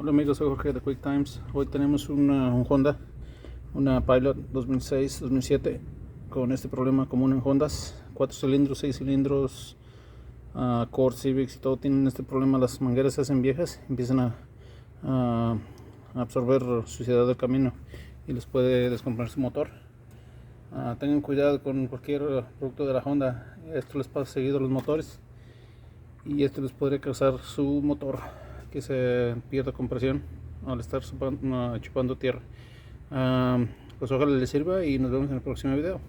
Hola amigos, soy Jorge de Quick Times. Hoy tenemos un Honda, una Pilot 2006-2007 con este problema común en Hondas. 4 cilindros, 6 cilindros, Accord, Civics y todo tienen este problema. Las mangueras se hacen viejas, empiezan a absorber suciedad del camino y les puede descomponer su motor. Tengan cuidado con cualquier producto de la Honda. Esto les pasa seguido a los motores y esto les podría causar su motor que se pierda compresión al estar chupando tierra. Pues ojalá les sirva y nos vemos en el próximo video.